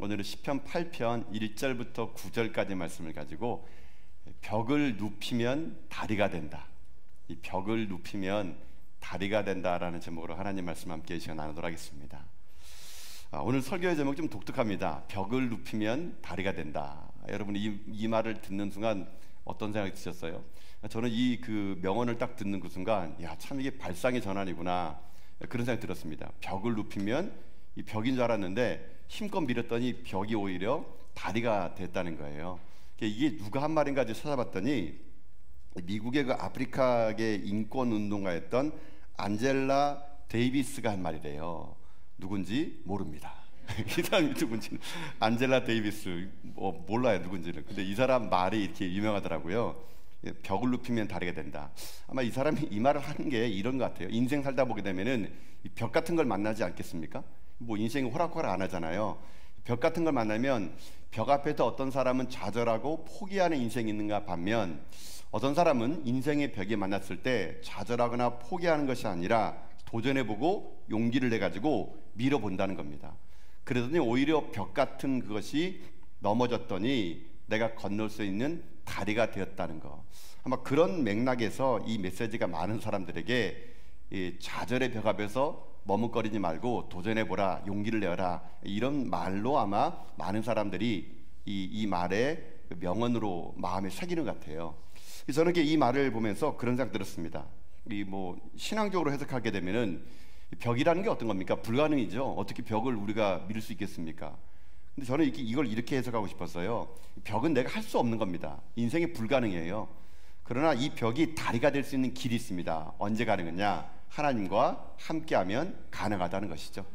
오늘은 시편 8편 1절부터 9절까지 말씀을 가지고 벽을 눕히면 다리가 된다. 이 벽을 눕히면 다리가 된다라는 제목으로 하나님 말씀 함께 시간 나누도록 하겠습니다. 오늘 설교의 제목 좀 독특합니다. 벽을 눕히면 다리가 된다. 여러분 이 말을 듣는 순간 어떤 생각이 드셨어요? 저는 이 명언을 딱 듣는 그 순간 참 이게 발상의 전환이구나 그런 생각이 들었습니다. 벽을 눕히면 이 벽인 줄 알았는데 힘껏 밀었더니 벽이 오히려 다리가 됐다는 거예요. 이게 누가 한 말인가 찾아봤더니 미국의 아프리카계 인권운동가였던 안젤라 데이비스가 한 말이래요. 누군지 모릅니다. 이 사람이 누군지는 안젤라 데이비스 몰라요 누군지는. 근데 이 사람 말이 이렇게 유명하더라고요. 벽을 눕히면 다리가 된다. 아마 이 사람이 이 말을 하는 게 이런 것 같아요. 인생 살다 보게 되면은 벽 같은 걸 만나지 않겠습니까? 인생이 호락호락 안 하잖아요. 벽 같은 걸 만나면 벽 앞에서 어떤 사람은 좌절하고 포기하는 인생이 있는가 반면 어떤 사람은 인생의 벽에 만났을 때 좌절하거나 포기하는 것이 아니라 도전해보고 용기를 내가지고 밀어본다는 겁니다. 그러더니 오히려 벽 같은 그것이 넘어졌더니 내가 건널 수 있는 다리가 되었다는 거. 아마 그런 맥락에서 이 메시지가 많은 사람들에게 이 좌절의 벽 앞에서 머뭇거리지 말고 도전해보라, 용기를 내어라, 이런 말로 아마 많은 사람들이 이 말의 명언으로 마음에 새기는 것 같아요. 저는 이 말을 보면서 그런 생각 들었습니다. 신앙적으로 해석하게 되면은 벽이라는 게 어떤 겁니까? 불가능이죠. 어떻게 벽을 우리가 밀 수 있겠습니까? 근데 저는 이걸 이렇게 해석하고 싶었어요. 벽은 내가 할 수 없는 겁니다. 인생이 불가능해요. 그러나 이 벽이 다리가 될 수 있는 길이 있습니다. 언제 가능하냐? 하나님과 함께하면 가능하다는 것이죠.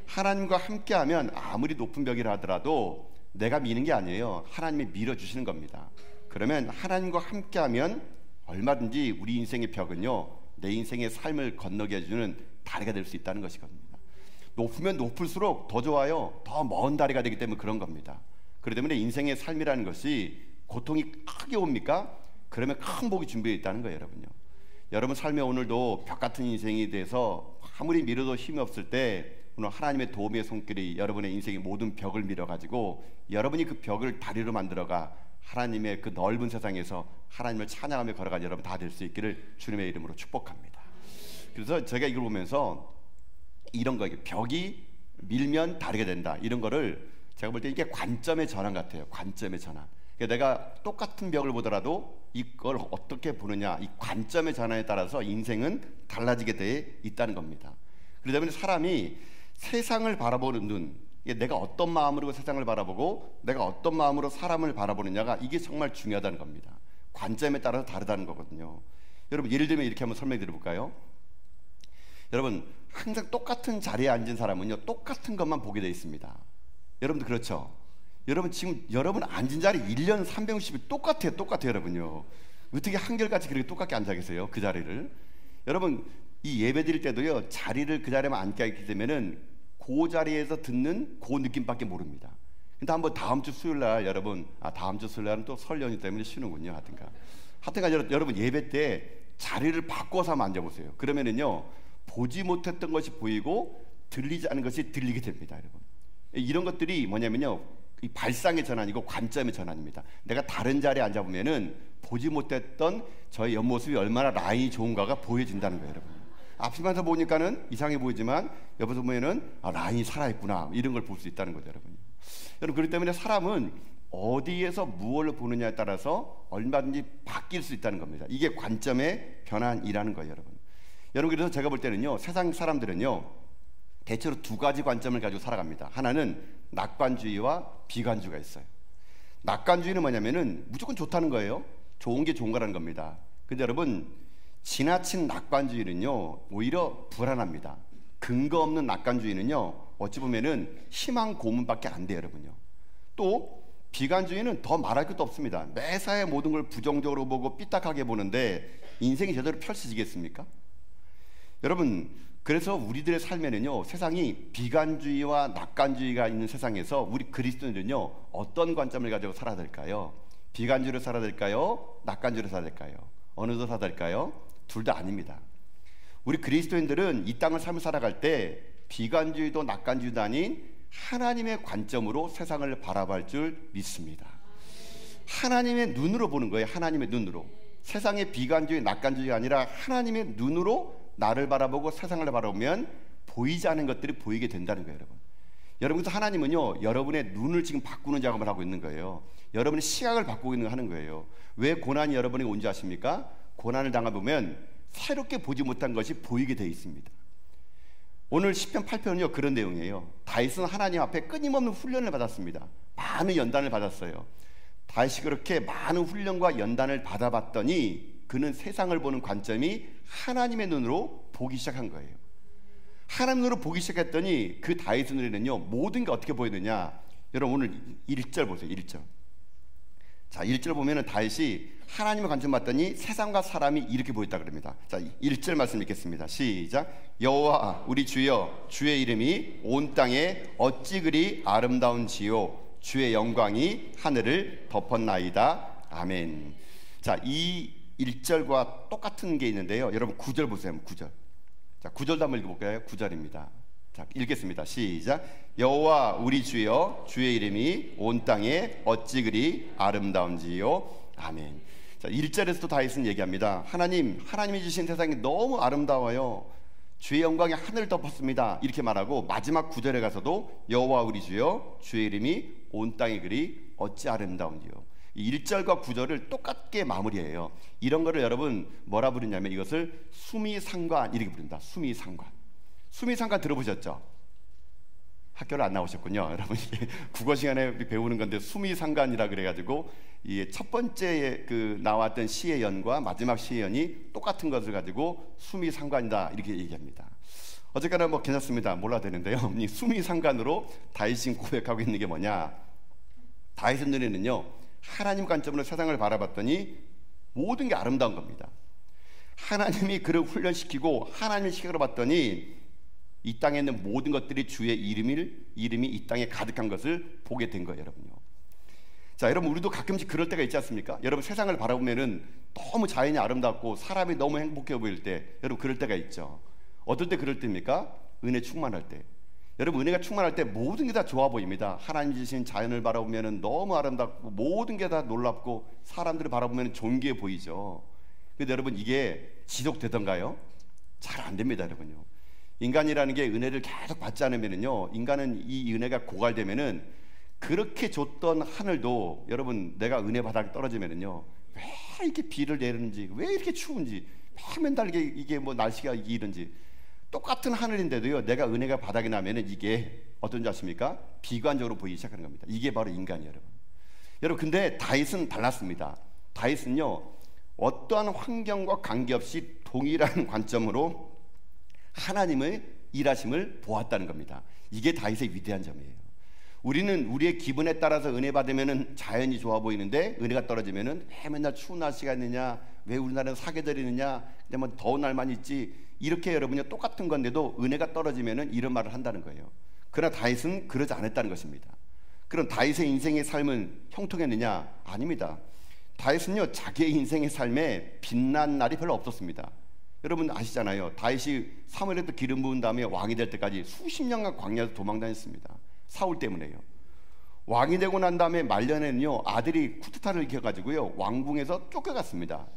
하나님과 함께하면 아무리 높은 벽이라 하더라도 내가 미는 게 아니에요. 하나님이 밀어주시는 겁니다. 그러면 하나님과 함께하면 얼마든지 우리 인생의 벽은요, 내 인생의 삶을 건너게 해주는 다리가 될 수 있다는 것이거든요. 높으면 높을수록 더 좋아요. 더 먼 다리가 되기 때문에 그런 겁니다. 그렇기 때문에 인생의 삶이라는 것이 고통이 크게 옵니까? 그러면 큰 복이 준비되어 있다는 거예요, 여러분요. 여러분 삶에 오늘도 벽 같은 인생이 돼서 아무리 밀어도 힘이 없을 때 오늘 하나님의 도움의 손길이 여러분의 인생의 모든 벽을 밀어가지고 여러분이 그 벽을 다리로 만들어가 하나님의 그 넓은 세상에서 하나님을 찬양하며 걸어가는 여러분 다 될 수 있기를 주님의 이름으로 축복합니다. 그래서 제가 이걸 보면서 이런 거예요. 벽이 밀면 다리가 된다. 이런 거를 제가 볼 때 이게 관점의 전환 같아요. 관점의 전환. 내가 똑같은 벽을 보더라도 이걸 어떻게 보느냐, 이 관점의 전환에 따라서 인생은 달라지게 돼 있다는 겁니다. 그러다 보니 사람이 세상을 바라보는 눈, 내가 어떤 마음으로 세상을 바라보고 내가 어떤 마음으로 사람을 바라보느냐가 이게 정말 중요하다는 겁니다. 관점에 따라서 다르다는 거거든요. 여러분 예를 들면 이렇게 한번 설명드려 볼까요? 여러분 항상 똑같은 자리에 앉은 사람은요 똑같은 것만 보게 돼 있습니다. 여러분도 그렇죠? 여러분 지금 여러분 앉은 자리 1년 360일 똑같아요. 여러분요. 어떻게 한결같이 그렇게 똑같게 앉아 계세요? 그 자리를. 여러분 이 예배 드릴 때도요 자리를 그 자리에만 앉게 있기 때문에는 그 자리에서 듣는 그 느낌밖에 모릅니다. 근데 한번 다음 주 수요일 날 여러분 다음 주 수요일 날은 또 설 연휴 때문에 쉬는군요. 하여튼간 여러분 예배 때 자리를 바꿔서 한번 앉아보세요. 그러면은요 보지 못했던 것이 보이고 들리지 않은 것이 들리게 됩니다. 여러분 이런 것들이 뭐냐면요 이 발상의 전환이고 관점의 전환입니다. 내가 다른 자리에 앉아보면은 보지 못했던 저의 옆모습이 얼마나 라인이 좋은가가 보여진다는 거예요. 여러분 앞에서 보니까는 이상해 보이지만 옆에서 보면은 라인이 살아있구나 이런 걸 볼 수 있다는 거죠. 여러분 그렇기 때문에 사람은 어디에서 무엇을 보느냐에 따라서 얼마든지 바뀔 수 있다는 겁니다. 이게 관점의 변환이라는 거예요. 여러분 그래서 제가 볼 때는요 세상 사람들은요 대체로 두 가지 관점을 가지고 살아갑니다. 하나는 낙관주의와 비관주의가 있어요. 낙관주의는 뭐냐면은 무조건 좋다는 거예요. 좋은 게 좋은 거라는 겁니다. 근데 여러분 지나친 낙관주의는요 오히려 불안합니다. 근거 없는 낙관주의는요 어찌 보면은 희망 고문밖에 안 돼요. 여러분요. 또 비관주의는 더 말할 것도 없습니다. 매사에 모든 걸 부정적으로 보고 삐딱하게 보는데 인생이 제대로 펼쳐지겠습니까? 여러분 그래서 우리들의 삶에는요 세상이 비관주의와 낙관주의가 있는 세상에서 우리 그리스도인들은요 어떤 관점을 가지고 살아야 될까요? 비관주의로 살아야 될까요? 낙관주의로 살아야 될까요? 어느 도 살아야 될까요? 둘 다 아닙니다. 우리 그리스도인들은 이 땅을 삶을 살아갈 때 비관주의도 낙관주의도 아닌 하나님의 관점으로 세상을 바라볼 줄 믿습니다. 하나님의 눈으로 보는 거예요. 하나님의 눈으로. 세상의 비관주의, 낙관주의가 아니라 하나님의 눈으로 나를 바라보고 세상을 바라보면 보이지 않은 것들이 보이게 된다는 거예요, 여러분. 여러분, 그래서 하나님은요, 여러분의 눈을 지금 바꾸는 작업을 하고 있는 거예요. 여러분의 시각을 바꾸고 하는 거예요. 왜 고난이 여러분에게 온지 아십니까? 고난을 당해보면 새롭게 보지 못한 것이 보이게 되어 있습니다. 오늘 시편 8편은요 그런 내용이에요. 다윗은 하나님 앞에 끊임없는 훈련을 받았습니다. 많은 연단을 받았어요. 다윗이 그렇게 많은 훈련과 연단을 받아봤더니 그는 세상을 보는 관점이 하나님의 눈으로 보기 시작한 거예요. 하나님 눈으로 보기 시작했더니 그 다윗의 눈에는요 모든 게 어떻게 보이느냐. 여러분 오늘 1절 보세요. 1절. 자, 1절 보면은 다윗이 하나님의 관점 봤더니 세상과 사람이 이렇게 보였다 그럽니다. 자, 1절 말씀 읽겠습니다. 시작. 여호와 우리 주여, 주의 이름이 온 땅에 어찌 그리 아름다운지요, 주의 영광이 하늘을 덮었나이다. 아멘. 자, 이 1절과 똑같은 게 있는데요. 여러분 9절 보세요. 9절. 자, 9절도 한번 읽어볼까요? 9절입니다. 자, 읽겠습니다. 시작. 여호와 우리 주여, 주의 이름이 온 땅에 어찌 그리 아름다운지요. 아멘. 자, 1절에서도 다윗은 얘기합니다. 하나님이 주신 세상이 너무 아름다워요. 주의 영광이 하늘을 덮었습니다. 이렇게 말하고 마지막 9절에 가서도 여호와 우리 주여, 주의 이름이 온 땅에 그리 어찌 아름다운지요. 1절과 9절을 똑같게 마무리해요. 이런 거를 여러분 뭐라 부르냐면 이것을 수미상관 이렇게 부른다. 수미상관. 수미상관 들어보셨죠? 학교를 안 나오셨군요. 여러분 국어 시간에 배우는 건데 수미상관이라 그래가지고 이 첫 번째 그 나왔던 시의 연과 마지막 시의 연이 똑같은 것을 가지고 수미상관이다 이렇게 얘기합니다. 어쨌거나 뭐 괜찮습니다. 몰라도 되는데요. 이 수미상관으로 다윗이 고백하고 있는 게 뭐냐? 다윗의 눈에는요 하나님 관점으로 세상을 바라봤더니 모든 게 아름다운 겁니다. 하나님이 그를 훈련시키고 하나님의 시각으로 봤더니 이 땅에 있는 모든 것들이 주의 이름이 이 땅에 가득한 것을 보게 된 거예요, 여러분요. 자, 여러분 우리도 가끔씩 그럴 때가 있지 않습니까? 여러분 세상을 바라보면은 너무 자연이 아름답고 사람이 너무 행복해 보일 때, 여러분 그럴 때가 있죠. 어떨 때 그럴 때입니까? 은혜 충만할 때. 여러분 은혜가 충만할 때 모든 게 다 좋아 보입니다. 하나님 주신 자연을 바라보면은 너무 아름답고 모든 게 다 놀랍고 사람들을 바라보면 존귀해 보이죠. 근데 여러분 이게 지속되던가요? 잘 안 됩니다, 여러분요. 인간이라는 게 은혜를 계속 받지 않으면은요, 인간은 이 은혜가 고갈되면은 그렇게 줬던 하늘도 여러분 내가 은혜 바닥에 떨어지면은요, 왜 이렇게 비를 내리는지, 왜 이렇게 추운지, 맨날 이게 뭐 날씨가 이런지 똑같은 하늘인데도요, 내가 은혜가 바닥에 나면은 이게 어떤지 아십니까? 비관적으로 보이기 시작하는 겁니다. 이게 바로 인간이에요, 여러분. 여러분 근데 다윗은 달랐습니다. 다윗은요, 어떠한 환경과 관계없이 동일한 관점으로 하나님의 일하심을 보았다는 겁니다. 이게 다윗의 위대한 점이에요. 우리는 우리의 기분에 따라서 은혜 받으면은 자연이 좋아 보이는데 은혜가 떨어지면은 왜 맨날 추운 날씨가 있느냐, 왜 우리나라는 사계절이 있느냐, 그냥 뭐 더운 날만 있지, 이렇게 여러분이 똑같은 건데도 은혜가 떨어지면은 이런 말을 한다는 거예요. 그러나 다윗은 그러지 않았다는 것입니다. 그럼 다윗의 인생의 삶은 형통했느냐? 아닙니다. 다윗은요 자기의 인생의 삶에 빛난 날이 별로 없었습니다. 여러분 아시잖아요. 다윗이 사무엘에 또 기름 부은 다음에 왕이 될 때까지 수십 년간 광야에서 도망다녔습니다. 사울 때문에요. 왕이 되고 난 다음에 말년에는요 아들이 쿠데타를 일으켜가지고요 왕궁에서 쫓겨갔습니다.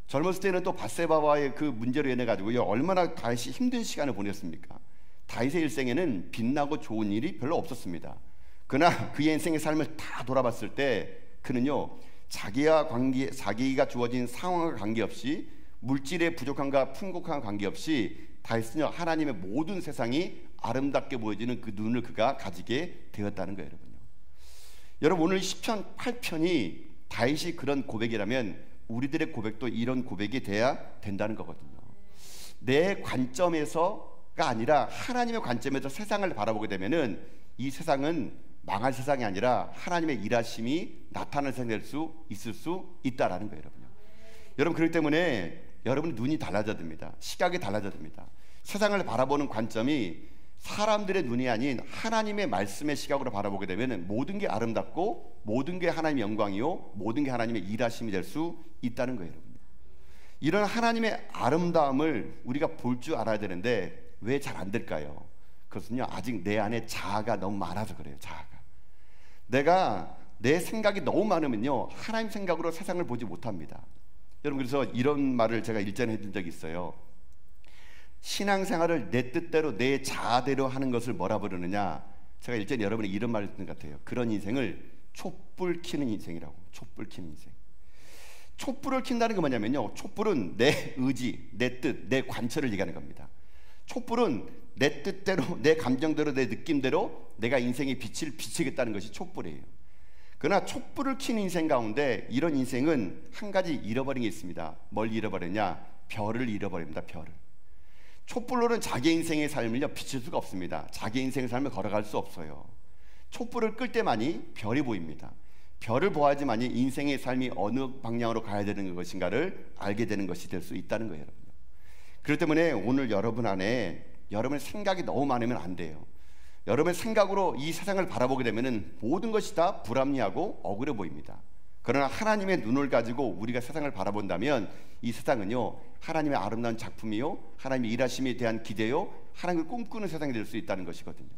젊었을 때는 또 밧세바와의 그 문제로 인해 가지고요 얼마나 다윗이 힘든 시간을 보냈습니까? 다윗의 일생에는 빛나고 좋은 일이 별로 없었습니다. 그러나 그의 인생의 삶을 다 돌아봤을 때 그는요 자기가 주어진 상황과 관계없이, 물질의 부족함과 풍족함과 관계없이 다윗은요 하나님의 모든 세상이 아름답게 보여지는 그 눈을 그가 가지게 되었다는 거예요, 여러분요. 여러분 오늘 시편 8편이 다윗이 그런 고백이라면 우리들의 고백도 이런 고백이 돼야 된다는 거거든요. 내 관점에서가 아니라 하나님의 관점에서 세상을 바라보게 되면은 이 세상은 망할 세상이 아니라 하나님의 일하심이 나타날 세상이 될 수 있을 수 있다라는 거예요, 여러분요. 여러분 그렇기 때문에 여러분의 눈이 달라져야 됩니다. 시각이 달라져야 됩니다. 세상을 바라보는 관점이 사람들의 눈이 아닌 하나님의 말씀의 시각으로 바라보게 되면 모든 게 아름답고 모든 게 하나님의 영광이요 모든 게 하나님의 일하심이 될 수 있다는 거예요, 여러분. 이런 하나님의 아름다움을 우리가 볼 줄 알아야 되는데 왜 잘 안 될까요? 그것은요, 아직 내 안에 자아가 너무 많아서 그래요. 자아가. 내가 내 생각이 너무 많으면요, 하나님 생각으로 세상을 보지 못합니다. 여러분, 그래서 이런 말을 제가 일전에 해준 적이 있어요. 신앙생활을 내 뜻대로 내 자아대로 하는 것을 뭐라 부르느냐, 제가 일전에 여러분에게 이런 말을 했던 것 같아요. 그런 인생을 촛불 켜는 인생이라고. 촛불 켜는 인생. 촛불을 킨다는 게 뭐냐면요, 촛불은 내 의지, 내 뜻, 내 관철을 얘기하는 겁니다. 촛불은 내 뜻대로, 내 감정대로, 내 느낌대로 내가 인생의 빛을 비추겠다는 것이 촛불이에요. 그러나 촛불을 켜는 인생 가운데 이런 인생은 한 가지 잃어버린 게 있습니다. 뭘 잃어버렸냐? 별을 잃어버립니다. 별을. 촛불로는 자기 인생의 삶을요, 비칠 수가 없습니다. 자기 인생의 삶을 걸어갈 수 없어요. 촛불을 끌 때만이 별이 보입니다. 별을 보아야지만이 인생의 삶이 어느 방향으로 가야 되는 것인가를 알게 되는 것이 될 수 있다는 거예요, 여러분. 그렇기 때문에 오늘 여러분 안에 여러분의 생각이 너무 많으면 안 돼요. 여러분의 생각으로 이 세상을 바라보게 되면 모든 것이 다 불합리하고 억울해 보입니다. 그러나 하나님의 눈을 가지고 우리가 세상을 바라본다면 이 세상은요, 하나님의 아름다운 작품이요, 하나님의 일하심에 대한 기대요, 하나님을 꿈꾸는 세상이 될 수 있다는 것이거든요.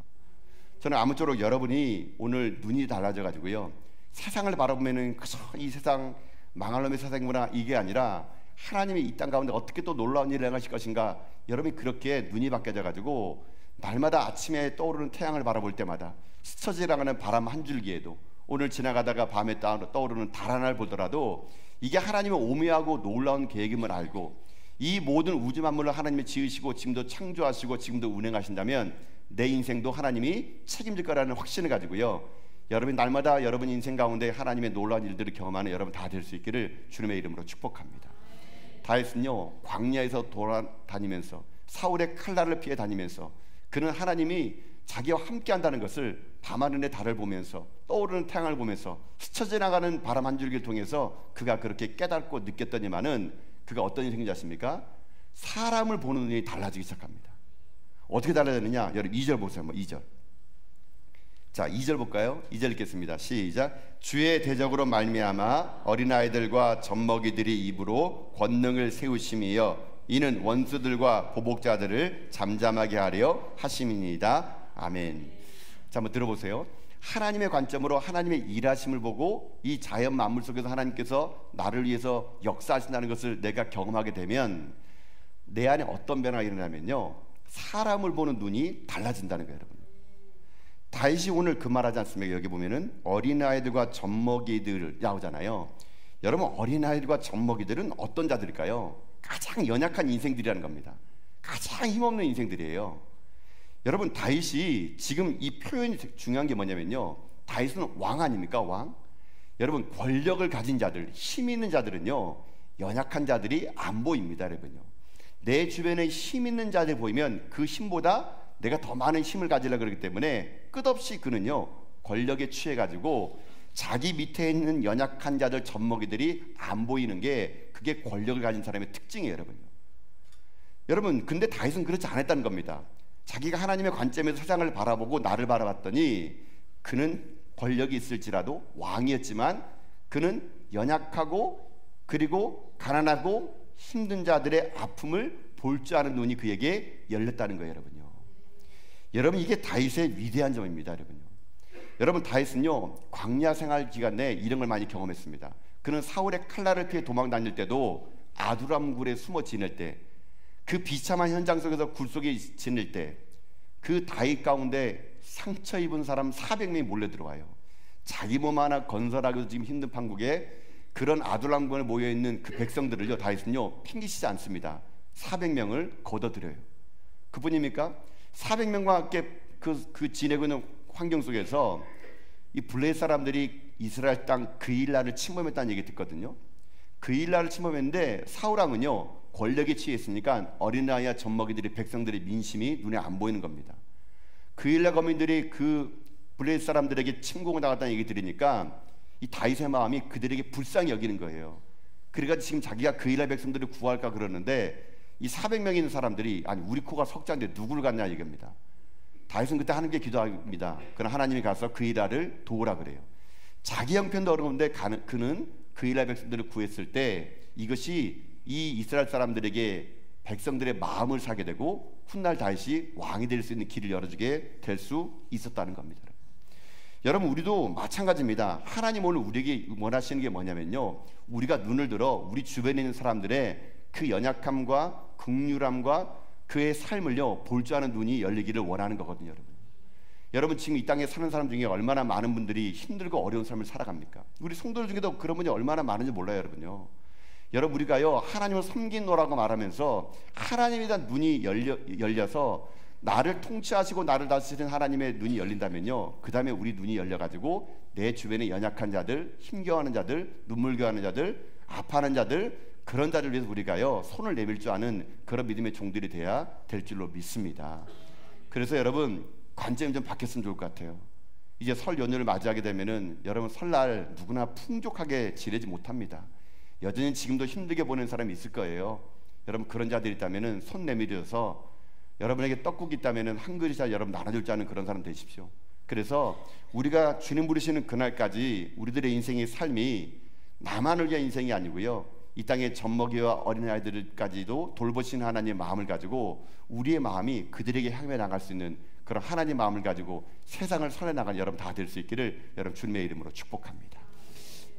저는 아무쪼록 여러분이 오늘 눈이 달라져 가지고요, 세상을 바라보면은 그저 이 세상 망할 놈의 세상이구나, 이게 아니라 하나님이 이 땅 가운데 어떻게 또 놀라운 일을 행하실 것인가, 여러분이 그렇게 눈이 바뀌어져 가지고 날마다 아침에 떠오르는 태양을 바라볼 때마다 스쳐 지나가는 바람 한 줄기에도, 오늘 지나가다가 밤에 떠오르는 달 하나를 보더라도 이게 하나님의 오묘하고 놀라운 계획임을 알고, 이 모든 우주 만물을 하나님이 지으시고 지금도 창조하시고 지금도 운행하신다면 내 인생도 하나님이 책임질 거라는 확신을 가지고요, 여러분이 날마다 여러분 인생 가운데 하나님의 놀라운 일들을 경험하는 여러분 다 될 수 있기를 주님의 이름으로 축복합니다. 다윗은요, 광야에서 돌아다니면서 사울의 칼날을 피해 다니면서 그는 하나님이 자기와 함께 한다는 것을 밤하늘의 달을 보면서 떠오르는 태양을 보면서 스쳐 지나가는 바람 한 줄기를 통해서 그가 그렇게 깨닫고 느꼈더니만은 그가 어떤 인생인지 아십니까? 사람을 보는 눈이 달라지기 시작합니다. 어떻게 달라졌느냐? 여러분 2절 보세요. 2절. 자, 2절 볼까요? 2절 읽겠습니다. 시작. 주의 대적으로 말미암아 어린아이들과 젖먹이들이 입으로 권능을 세우심이여 이는 원수들과 보복자들을 잠잠하게 하려 하심이니이다. 아멘. 자, 한번 들어보세요. 하나님의 관점으로 하나님의 일하심을 보고 이 자연 만물 속에서 하나님께서 나를 위해서 역사하신다는 것을 내가 경험하게 되면 내 안에 어떤 변화가 일어나면요, 사람을 보는 눈이 달라진다는 거예요, 여러분. 다윗이 오늘 그 말하지 않습니까? 여기 보면은 어린아이들과 젖먹이들 나오잖아요. 여러분, 어린아이들과 젖먹이들은 어떤 자들일까요? 가장 연약한 인생들이라는 겁니다. 가장 힘없는 인생들이에요. 여러분, 다윗이 지금 이 표현이 중요한 게 뭐냐면요, 다윗은 왕 아닙니까? 왕. 여러분, 권력을 가진 자들, 힘 있는 자들은요, 연약한 자들이 안 보입니다, 여러분요. 내 주변에 힘 있는 자들 보이면 그 힘보다 내가 더 많은 힘을 가지려고 그러기 때문에 끝없이 그는요, 권력에 취해 가지고 자기 밑에 있는 연약한 자들, 젖먹이들이 안 보이는 게 그게 권력을 가진 사람의 특징이에요, 여러분요. 여러분, 근데 다윗은 그렇지 않았다는 겁니다. 자기가 하나님의 관점에서 세상을 바라보고 나를 바라봤더니 그는 권력이 있을지라도 왕이었지만 그는 연약하고 그리고 가난하고 힘든 자들의 아픔을 볼 줄 아는 눈이 그에게 열렸다는 거예요, 여러분요. 여러분, 이게 다윗의 위대한 점입니다, 여러분요. 여러분, 다윗은요, 광야 생활 기간 내에 이런 걸 많이 경험했습니다. 그는 사울의 칼날을 피해 도망 다닐 때도 아두람 굴에 숨어 지낼 때, 그 비참한 현장 속에서 굴 속에 지낼 때 그 다윗 가운데 상처 입은 사람 400명이 몰려 들어와요. 자기 몸 하나 건설하기도 지금 힘든 판국에 그런 아두람 굴에 모여 있는 그 백성들을요, 다윗은요, 핑계시지 않습니다. 400명을 걷어들여요. 그뿐입니까? 400명과 함께 그 지내고 있는 환경 속에서 이 블레셋 사람들이 이스라엘 땅 그일라를 침범했다는 얘기 듣거든요. 그일라를 침범했는데 사울왕은요, 권력에 취했으니까 어린아이와 젖먹이들이, 백성들의 민심이 눈에 안 보이는 겁니다. 그일라 거민들이 그 블레셋 사람들에게 침공을 나갔다는 얘기 들으니까 이 다윗의 마음이 그들에게 불쌍히 여기는 거예요. 그래가지고 지금 자기가 그일라 백성들을 구할까 그러는데 이 400명 있는 사람들이, 아니 우리 코가 석자인데 누구를 갖냐 이겁니다. 다윗은 그때 하나님께 기도합니다. 그러나 하나님이 가서 그일라를 도우라 그래요. 자기 형편도 어려운데 그는 그일라 백성들을 구했을 때 이것이 이 이스라엘 사람들에게 백성들의 마음을 사게 되고 훗날 다윗이 왕이 될 수 있는 길을 열어주게 될 수 있었다는 겁니다. 여러분, 우리도 마찬가지입니다. 하나님 오늘 우리에게 원하시는 게 뭐냐면요, 우리가 눈을 들어 우리 주변에 있는 사람들의 그 연약함과 긍휼함과 그의 삶을요 볼 줄 아는 눈이 열리기를 원하는 거거든요. 여러분 지금 이 땅에 사는 사람 중에 얼마나 많은 분들이 힘들고 어려운 삶을 살아갑니까? 우리 성도들 중에도 그런 분이 얼마나 많은지 몰라요, 여러분요. 여러분, 우리가요 하나님을 섬긴노라고 말하면서 하나님에 대한 눈이 열려서 나를 통치하시고 나를 다스리는 하나님의 눈이 열린다면요, 그 다음에 우리 눈이 열려가지고 내 주변에 연약한 자들, 힘겨워하는 자들, 눈물겨워하는 자들, 아파하는 자들, 그런 자를 위해서 우리가요 손을 내밀 줄 아는 그런 믿음의 종들이 돼야 될 줄로 믿습니다. 그래서 여러분, 관점이 좀 바뀌었으면 좋을 것 같아요. 이제 설 연휴를 맞이하게 되면은 여러분, 설날 누구나 풍족하게 지내지 못합니다. 여전히 지금도 힘들게 보낸 사람이 있을 거예요. 여러분, 그런 자들이 있다면은 손 내밀어서 여러분에게 떡국이 있다면은 한 그릇이라도 여러분 나눠줄 줄 아는 그런 사람 되십시오. 그래서 우리가 주님 부르시는 그날까지 우리들의 인생의 삶이 나만을 위한 인생이 아니고요, 이 땅의 젖먹이와 어린아이들까지도 돌보시는 하나님의 마음을 가지고 우리의 마음이 그들에게 향해 나갈 수 있는 그런 하나님의 마음을 가지고 세상을 선해 나가는 여러분 다 될 수 있기를 여러분 주님의 이름으로 축복합니다.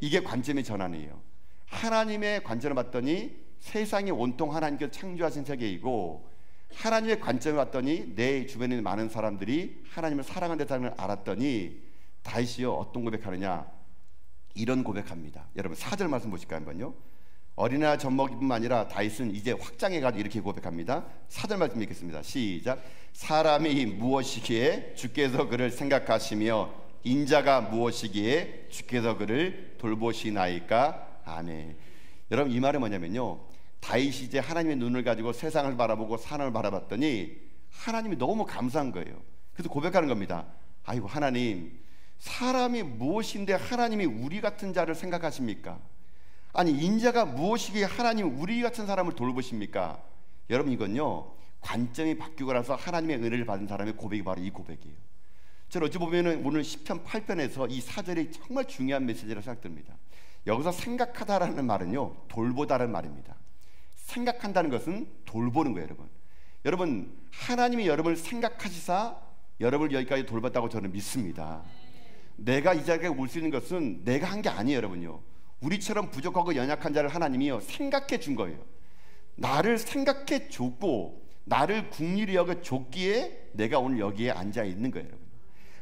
이게 관점의 전환이에요. 하나님의 관점을 봤더니 세상이 온통 하나님께서 창조하신 세계이고, 하나님의 관점을 봤더니 내 주변에 있는 많은 사람들이 하나님을 사랑하는 대상을 알았더니 다윗이요 어떤 고백하느냐, 이런 고백합니다. 여러분 4절 말씀 보실까요? 한번요. 어린아이 젖먹이뿐만 아니라 다윗은 이제 확장해가지고 이렇게 고백합니다. 4절 말씀 읽겠습니다. 시작. 사람이 무엇이기에 주께서 그를 생각하시며 인자가 무엇이기에 주께서 그를 돌보시나이까. 아멘. 여러분, 이 말은 뭐냐면요, 다윗이 이제 하나님의 눈을 가지고 세상을 바라보고 사람을 바라봤더니 하나님이 너무 감사한 거예요. 그래서 고백하는 겁니다. 아이고 하나님, 사람이 무엇인데 하나님이 우리 같은 자를 생각하십니까? 아니, 인자가 무엇이기에 하나님이 우리 같은 사람을 돌보십니까? 여러분, 이건요 관점이 바뀌고 나서 하나님의 은혜를 받은 사람의 고백이 바로 이 고백이에요. 저는 어찌 보면 오늘 시편 8편에서 이 4절이 정말 중요한 메시지라고 생각됩니다. 여기서 생각하다라는 말은요 돌보다라는 말입니다. 생각한다는 것은 돌보는 거예요. 여러분 하나님이 여러분을 생각하시사 여러분을 여기까지 돌봤다고 저는 믿습니다. 내가 이 자리에 올 수 있는 것은 내가 한 게 아니에요. 여러분요, 우리처럼 부족하고 연약한 자를 하나님이요 생각해 준 거예요. 나를 생각해 줬고 나를 긍휼히 여겨 줬기에 내가 오늘 여기에 앉아 있는 거예요. 여러분,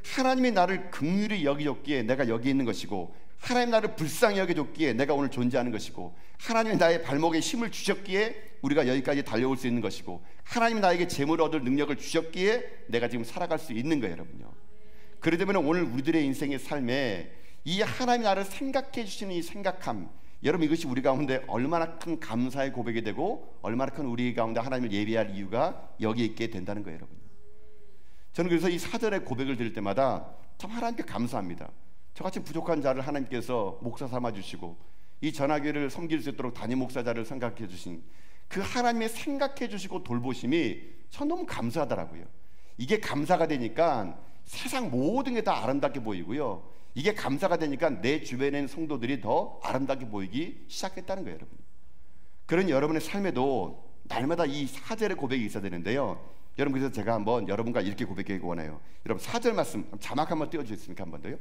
하나님이 나를 긍휼히 여기줬기에 내가 여기 있는 것이고, 하나님 나를 불쌍히 여겨줬기에 내가 오늘 존재하는 것이고, 하나님이 나의 발목에 힘을 주셨기에 우리가 여기까지 달려올 수 있는 것이고, 하나님이 나에게 재물을 얻을 능력을 주셨기에 내가 지금 살아갈 수 있는 거예요. 여러분요, 그러려면 오늘 우리들의 인생의 삶에 이 하나님이 나를 생각해 주시는 이 생각함, 여러분 이것이 우리 가운데 얼마나 큰 감사의 고백이 되고 얼마나 큰 우리 가운데 하나님을 예배할 이유가 여기 있게 된다는 거예요. 여러분, 저는 그래서 이 4절의 고백을 드릴 때마다 참 하나님께 감사합니다. 저같이 부족한 자를 하나님께서 목사 삼아주시고 이 전화교회를 섬길 수 있도록 담임 목사자를 생각해 주신 그 하나님의 생각해 주시고 돌보심이 전 너무 감사하더라고요. 이게 감사가 되니까 세상 모든 게 다 아름답게 보이고요, 이게 감사가 되니까 내 주변에 있는 성도들이 더 아름답게 보이기 시작했다는 거예요. 여러분, 그런 여러분의 삶에도 날마다 이 4절의 고백이 있어야 되는데요, 여러분 그래서 제가 한번 여러분과 이렇게 고백하기 원해요. 여러분 4절 말씀 자막 한번 띄워주시겠습니까? 한 번 더요.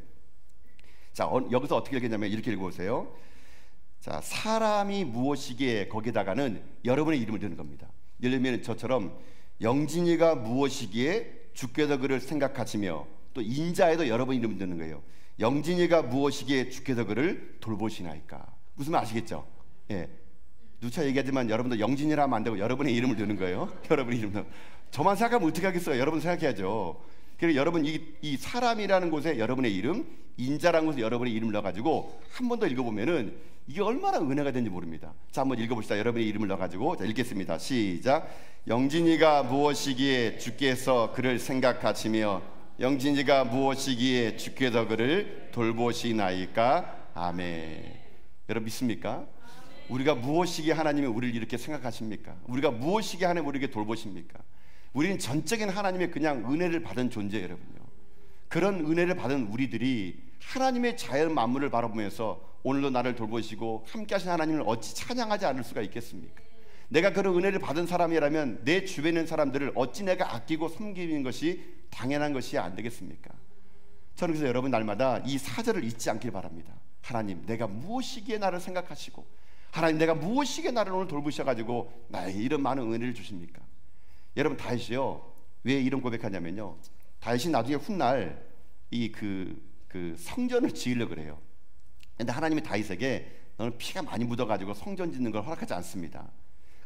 자, 여기서 어떻게 읽겠냐면 이렇게 읽어보세요. 자, 사람이 무엇이기에 거기다가는 여러분의 이름을 드는 겁니다. 예를 들면 저처럼 영진이가 무엇이기에 주께서 그를 생각하시며, 또 인자에도 여러분 이름을 드는 거예요. 영진이가 무엇이기에 주께서 그를 돌보시나이까. 무슨 말 아시겠죠? 예. 누차 얘기하지만 여러분도 영진이라 하면 안 되고 여러분의 이름을 드는 거예요. 여러분의 이름도. 저만 생각하면 어떻게 하겠어요? 여러분 생각해야죠. 그리고 여러분 이 사람이라는 곳에 여러분의 이름, 인자라는 곳에 여러분의 이름을 넣어가지고 한 번 더 읽어보면은 이게 얼마나 은혜가 되는지 모릅니다. 자, 한번 읽어봅시다. 여러분의 이름을 넣어가지고. 자, 읽겠습니다. 시작. 영진이가 무엇이기에 주께서 그를 생각하시며, 영진이가 무엇이기에 주께서 그를 돌보시나이까. 아멘. 여러분 믿습니까? 우리가 무엇이기에 하나님이 우리를 이렇게 생각하십니까? 우리가 무엇이기에 하나님 우리에게 돌보십니까? 우리는 전적인 하나님의 그냥 은혜를 받은 존재예요. 여러분요, 그런 은혜를 받은 우리들이 하나님의 자연 만물을 바라보면서 오늘도 나를 돌보시고 함께 하신 하나님을 어찌 찬양하지 않을 수가 있겠습니까? 내가 그런 은혜를 받은 사람이라면 내 주변에 있는 사람들을 어찌 내가 아끼고 섬기는 것이 당연한 것이 안 되겠습니까? 저는 그래서 여러분 날마다 이 사절을 잊지 않길 바랍니다. 하나님, 내가 무엇이기에 나를 생각하시고, 하나님, 내가 무엇이기에 나를 오늘 돌보셔가지고 나에게 이런 많은 은혜를 주십니까? 여러분, 다윗이요, 왜 이런 고백하냐면요, 다윗이 나중에 훗날 그 성전을 지으려고 그래요. 근데 하나님이 다윗에게 너는 피가 많이 묻어가지고 성전 짓는 걸 허락하지 않습니다.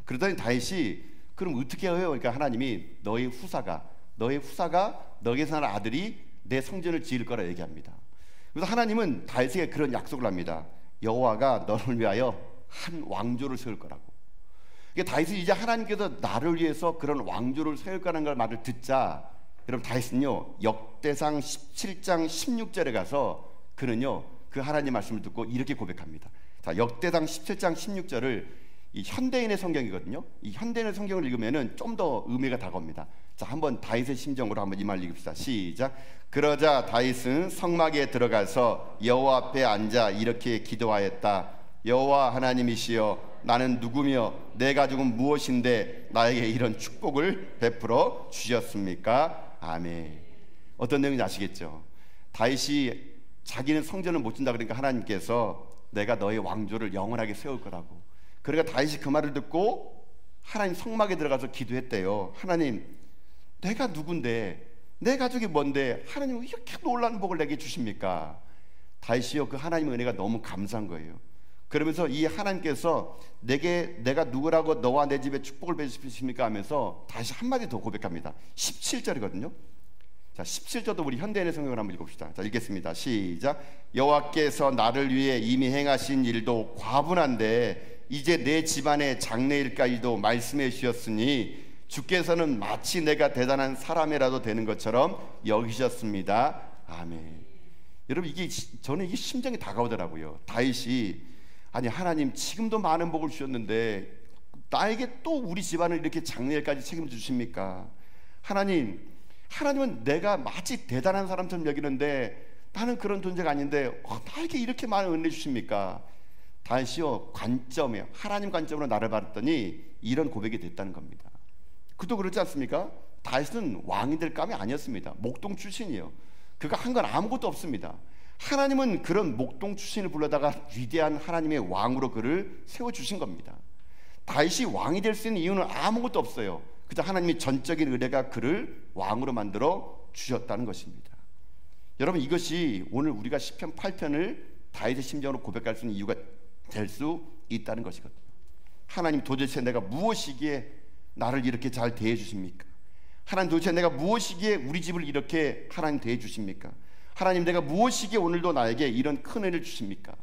그러더니 다윗이 그럼 어떻게 해요? 그러니까 하나님이 너의 후사가 너에게서 난 아들이 내 성전을 지을 거라 얘기합니다. 그래서 하나님은 다윗에게 그런 약속을 합니다. 여호와가 너를 위하여 한 왕조를 세울 거라고. 그러니까 다윗이 이제 하나님께서 나를 위해서 그런 왕조를 세울 거라는 걸 말을 듣자, 여러분, 다윗은요 역대상 17장 16절에 가서 그는요 그 하나님 말씀을 듣고 이렇게 고백합니다. 자, 역대상 17장 16절을 이 현대인의 성경이거든요. 이 현대인의 성경을 읽으면은 좀 더 의미가 다가옵니다. 자, 한번 다윗의 심정으로 한번 이 말 읽읍시다. 시작. 그러자 다윗은 성막에 들어가서 여호와 앞에 앉아 이렇게 기도하였다. 여호와 하나님이시여, 나는 누구며 내 가족은 무엇인데 나에게 이런 축복을 베풀어 주셨습니까? 아멘. 어떤 내용인지 아시겠죠? 다윗이 자기는 성전을 못 짓는다 그러니까 하나님께서 내가 너의 왕조를 영원하게 세울 거라고. 그러니까 다윗이 그 말을 듣고 하나님 성막에 들어가서 기도했대요. 하나님, 내가 누군데, 내 가족이 뭔데 하나님은 이렇게 놀라운 복을 내게 주십니까? 다윗이요 그 하나님의 은혜가 너무 감사한 거예요. 그러면서 이 하나님께서 내가 누구라고 너와 내 집에 축복을 베푸십니까 하면서 다시 한마디 더 고백합니다. 17절이거든요. 자, 17절도 우리 현대인의 성경을 한번 읽읍시다. 자, 읽겠습니다. 시작. 여호와께서 나를 위해 이미 행하신 일도 과분한데 이제 내 집안의 장래일까지도 말씀해 주셨으니 주께서는 마치 내가 대단한 사람이라도 되는 것처럼 여기셨습니다. 아멘. 여러분, 저는 이게 심정이 다가오더라고요. 다윗이 아니 하나님 지금도 많은 복을 주셨는데 나에게 또 우리 집안을 이렇게 장래일까지 책임져 주십니까? 하나님은 내가 마치 대단한 사람처럼 여기는데 나는 그런 존재가 아닌데 나에게 이렇게 많은 은혜 주십니까? 다윗이요 하나님 관점으로 나를 봤더니 이런 고백이 됐다는 겁니다. 그도 그렇지 않습니까? 다윗은 왕이 될 감이 아니었습니다. 목동 출신이에요. 그가 한 건 아무것도 없습니다. 하나님은 그런 목동 출신을 불러다가 위대한 하나님의 왕으로 그를 세워주신 겁니다. 다윗이 왕이 될 수 있는 이유는 아무것도 없어요. 그저 하나님의 전적인 은혜가 그를 왕으로 만들어 주셨다는 것입니다. 여러분, 이것이 오늘 우리가 시편 8편을 다윗의 심정으로 고백할 수 있는 이유가 될 수 있다는 것이거든요. 하나님, 도대체 내가 무엇이기에 나를 이렇게 잘 대해 주십니까? 하나님, 도대체 내가 무엇이기에 우리 집을 이렇게 하나님 대해 주십니까? 하나님, 내가 무엇이기에 오늘도 나에게 이런 큰 은혜를 주십니까?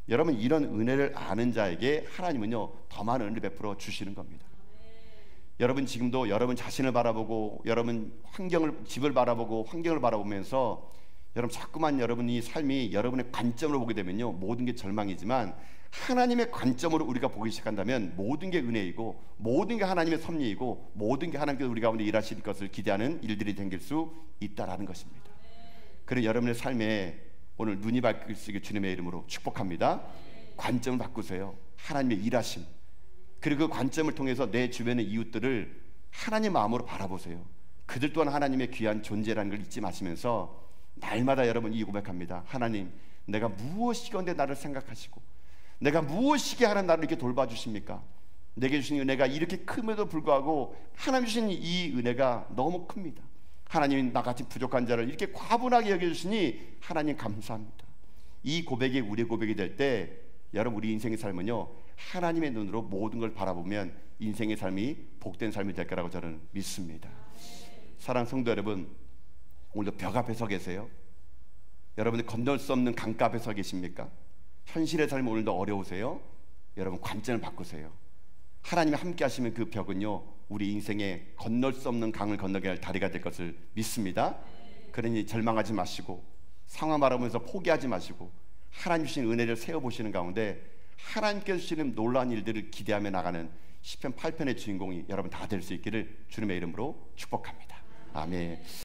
여러분, 이런 은혜를 아는 자에게 하나님은요 더 많은 은혜를 베풀어 주시는 겁니다. 여러분, 지금도 여러분 자신을 바라보고 여러분 집을 바라보고 환경을 바라보면서 여러분 자꾸만 여러분이 삶이 여러분의 관점으로 보게 되면요 모든 게 절망이지만 하나님의 관점으로 우리가 보기 시작한다면 모든 게 은혜이고 모든 게 하나님의 섭리이고 모든 게 하나님께서 우리 가운데 일하실 것을 기대하는 일들이 생길 수 있다라는 것입니다. 그래서 여러분의 삶에 오늘 눈이 밝을 수 있게 주님의 이름으로 축복합니다. 관점을 바꾸세요. 하나님의 일하심, 그리고 그 관점을 통해서 내 주변의 이웃들을 하나님 마음으로 바라보세요. 그들 또한 하나님의 귀한 존재라는 걸 잊지 마시면서 날마다 여러분 이 고백합니다. 하나님, 내가 무엇이건데 나를 생각하시고 내가 무엇이게 하는 나를 이렇게 돌봐주십니까? 내게 주신 은혜가 이렇게 큼에도 불구하고 하나님 주신 이 은혜가 너무 큽니다. 하나님, 나같이 부족한 자를 이렇게 과분하게 여겨주시니 하나님 감사합니다. 이 고백이 우리의 고백이 될 때 여러분 우리 인생의 삶은요 하나님의 눈으로 모든 걸 바라보면 인생의 삶이 복된 삶이 될 거라고 저는 믿습니다. 사랑하는 성도 여러분, 오늘도 벽 앞에 서 계세요? 여러분이 건널 수 없는 강가 앞에 서 계십니까? 현실의 삶이 오늘도 어려우세요? 여러분 관점을 바꾸세요. 하나님이 함께 하시면 그 벽은요 우리 인생에 건널 수 없는 강을 건너게 할 다리가 될 것을 믿습니다. 그러니 절망하지 마시고 상황 바라보면서 포기하지 마시고 하나님 주신 은혜를 세워보시는 가운데 하나님께서 주시는 놀라운 일들을 기대하며 나가는 시편 8편의 주인공이 여러분 다 될 수 있기를 주님의 이름으로 축복합니다. 아멘.